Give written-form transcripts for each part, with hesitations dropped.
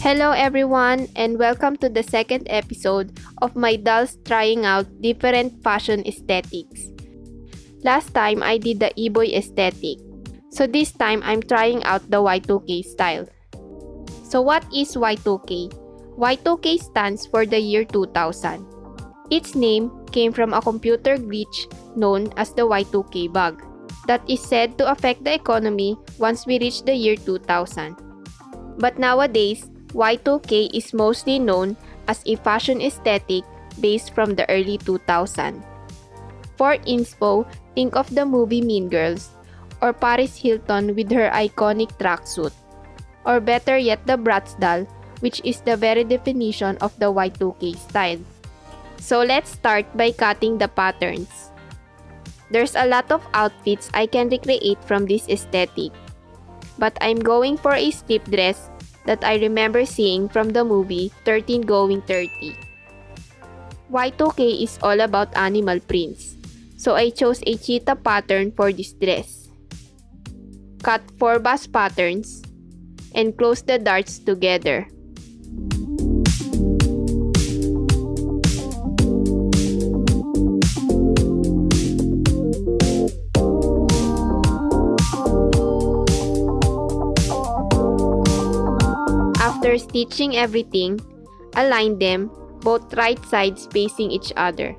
Hello everyone and welcome to the second episode of my dolls trying out different fashion aesthetics. Last time I did the e-boy aesthetic, so this time I'm trying out the Y2K style. So what is Y2K? Y2K stands for the year 2000. Its name came from a computer glitch known as the Y2K bug that is said to affect the economy once we reach the year 2000. But nowadays, Y2K is mostly known as a fashion aesthetic based from the early 2000s. For inspo, think of the movie Mean Girls, or Paris Hilton with her iconic tracksuit, or better yet the Bratz doll, which is the very definition of the Y2K style. So let's start by cutting the patterns. There's a lot of outfits I can recreate from this aesthetic, but I'm going for a slip dress that I remember seeing from the movie 13 Going 30. Y2K is all about animal prints, so I chose a cheetah pattern for this dress. Cut 4 bust patterns and close the darts together. After stitching everything, align them, both right sides facing each other.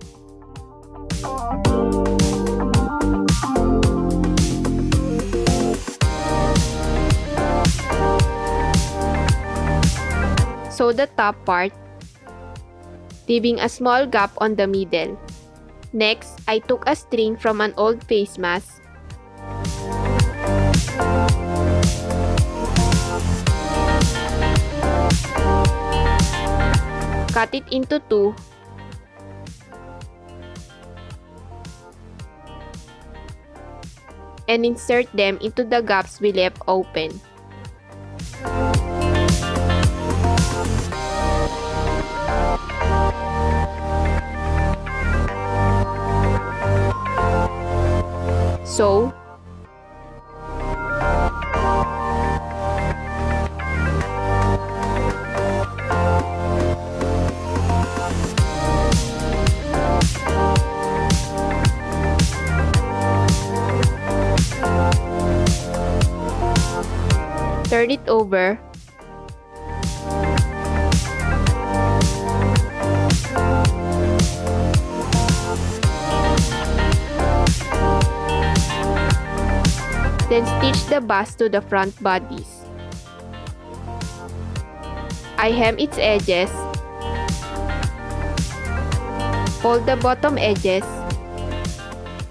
Sew the top part, leaving a small gap on the middle. Next, I took a string from an old face mask, cut it into 2, and insert them into the gaps we left open. So, turn it over, then stitch the bust to the front bodies. I hem its edges, fold the bottom edges,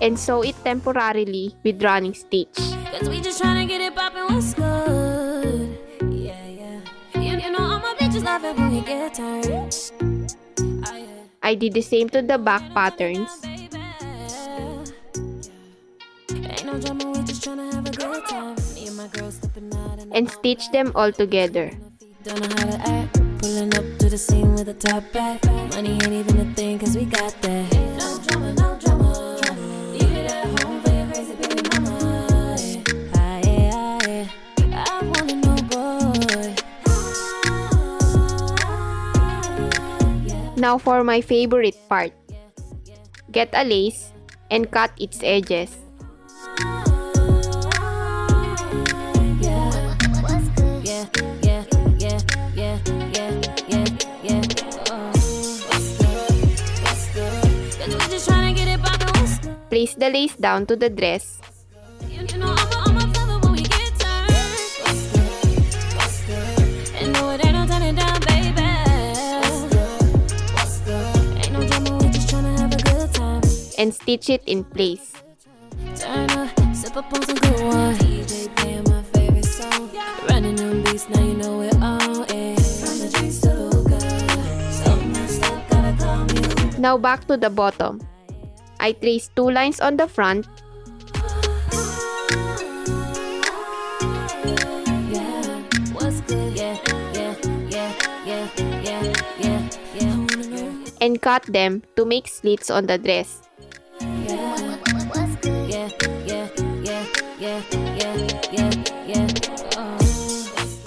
and sew it temporarily with running stitch. Cause we just tryna get it poppin', what's good? Yeah, yeah. You know all my bitches love it when we get turned. I did the same to the back patterns. Ain't no drama, we just tryna have a good time. Me and my girls stepping out And stitch them all together. don't know how to act. Pulling up to the scene with a top back. Money ain't even a thing cause we got that. No drama, no drama. Leave it at home for your crazy baby mama. I wanna know, boy. Now for my favorite part. Get a lace and cut its edges. Place the lace down to the dress. You know I'm a lover when we get turned. What's good? And no, it ain't no turning down, baby. What's good? Ain't no drama, we just tryna have a good time. And stitch it in place. Turn up, sip up on some good wine. DJ playing my favorite song. Running them beats, now you know we're on it. From the drinks to the hookah. So messed up, gotta call me. Now back to the bottom. I traced 2 lines on the front and cut them to make slits on the dress.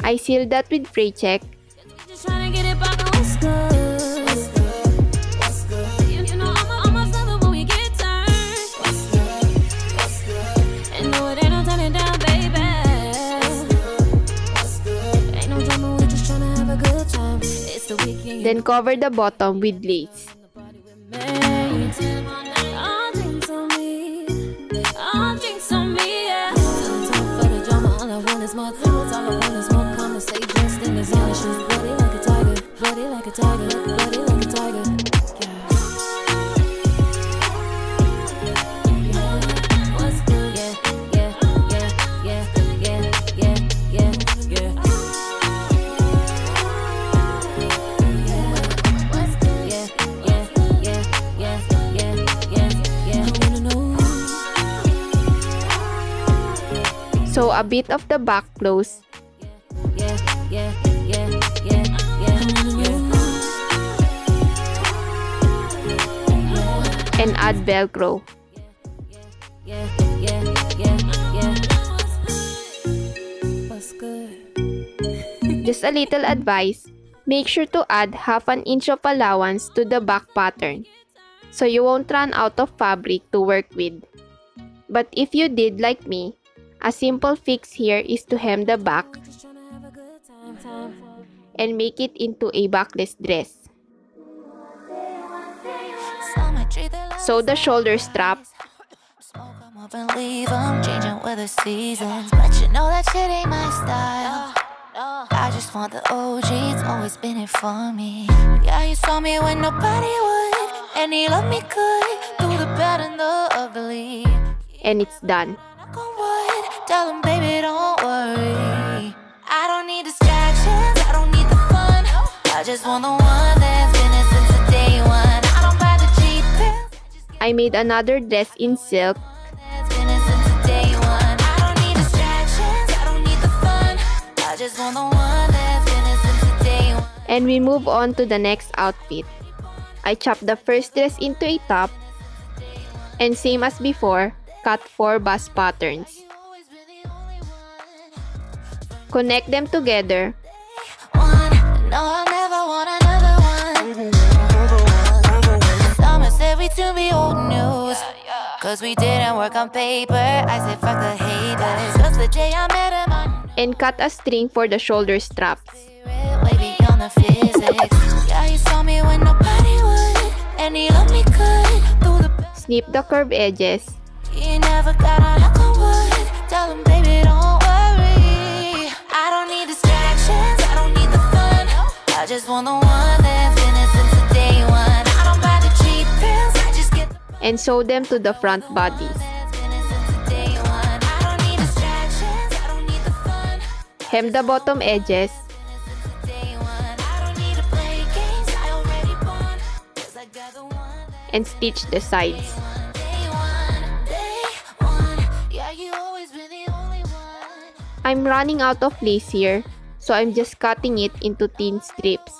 I sealed that with fray check Tryna get it poppin', what's good? What's good? What's good? You know I'm a sucker when we get turned. What's good? What's good? And no, it ain't no turning down, baby. What's good? What's good? Ain't no drama, we just tryna have a good time. It's the weekend. Then cover the bottom with lace. All drinks on me. All drinks on me, yeah. Too tough for the drama, all I want is more thoughts. All I want is more conversation. Sting is on, she's bloody like a tiger. Bloody like a tiger. Bloody like a tiger. Yeah. What's good? Yeah, yeah, yeah, yeah, yeah, yeah, yeah, yeah. What's good? Yeah, yeah, yeah, yeah, yeah, yeah, yeah. I wanna know. So a bit of the back close Yeah, yeah, yeah, yeah, yeah, yeah. and add Velcro. Yeah, yeah, yeah, yeah. What's good? Just a little advice, make sure to add half an inch of allowance to the back pattern so you won't run out of fabric to work with. But if you did like me, a simple fix here is to hem the back Just tryna have a good time. and make it into a backless dress. Sew the shoulder strap Smoke 'em up and leave 'em, changing with the seasons. But you know that shit ain't my style. I just want the OG, it's always been it for me. Yeah, you saw me when nobody would, and he loved me good, through the bad and the ugly. and it's done. Knock on wood, tell him, baby, don't worry. I don't need distractions, I don't need the fun. I just want the one that's been it since the day one. I don't buy the cheap pills. I made another dress in silk That's been it since the day one. I don't need distractions, I don't need the fun. I just want the one that's been it since the day one. and we move on to the next outfit. I chopped the first dress into a top and same as before, cut 4 bust patterns. You always been the only one. Connect them together One, no, I'll never want another one. Summer said we to be old news, cause we didn't work on paper. I said fuck the haters, cause the day I met him on and cut a string for the shoulder straps. way beyond the physics. Yeah, he saw me when nobody would, and he loved me good, through the Snip the curved edges he never got a knock on wood. Tell him, baby, don't worry. I don't need distractions, I don't need the fun. I just want the one that's been it since the day one. I don't buy the cheap pills, I just get the and sew them to the front bodies. that's been it since the day one. I don't need distractions, I don't need the fun. Hem the bottom edges Day one, I don't need to play games, I already won. 'Cause I got the one that's and stitch the sides. day one. Yeah, you always been the only one. I'm running out of lace here, so I'm just cutting it into thin strips.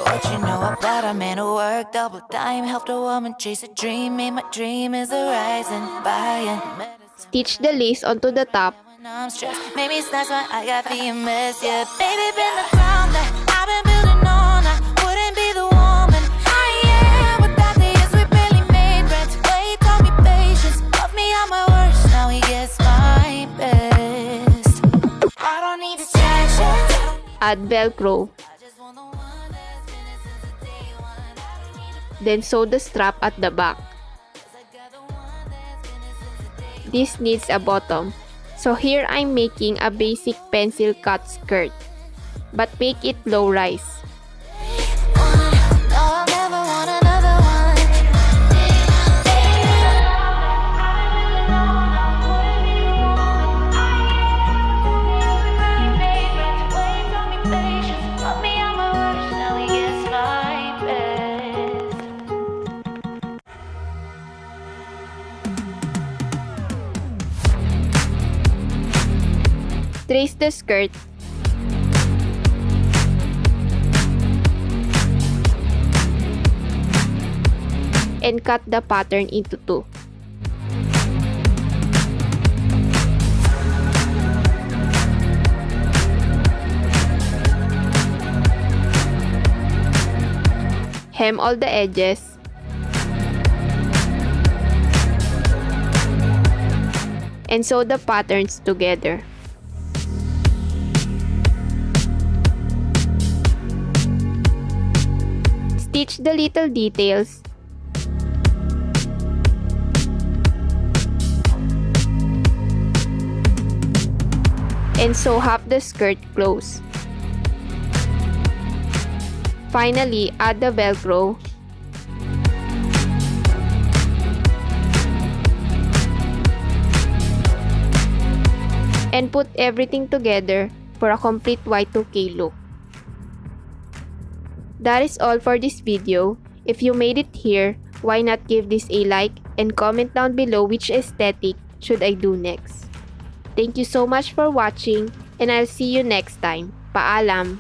What you know about a man who worked double time, helped a woman chase a dream, made my dream is a rising, buying Stitch the lace onto the top when I'm stressed. Maybe that's why I got PMS. Yeah, baby, been the ground that I've been building on. I wouldn't be the woman I am without the years we barely made rent. Way he taught me patience, love me at my worst. Now he gets my best. I don't need distractions. add Velcro, I just want the one that's been it since the day one. I don't need a then sew the strap at the back. cause I got the one that's been it since the day one. This needs a bottom. So here I'm making a basic pencil cut skirt, but make it low rise. No, I'll never want another one. Love me at my worst, now he gets my best. Trace the skirt and cut the pattern into 2. hem all the edges, and sew the patterns together. Stitch the little details and sew half the skirt close. Finally, add the Velcro and put everything together for a complete Y2K look. That is all for this video. If you made it here, why not give this a like and comment down below which aesthetic should I do next. Thank you so much for watching and I'll see you next time. Paalam!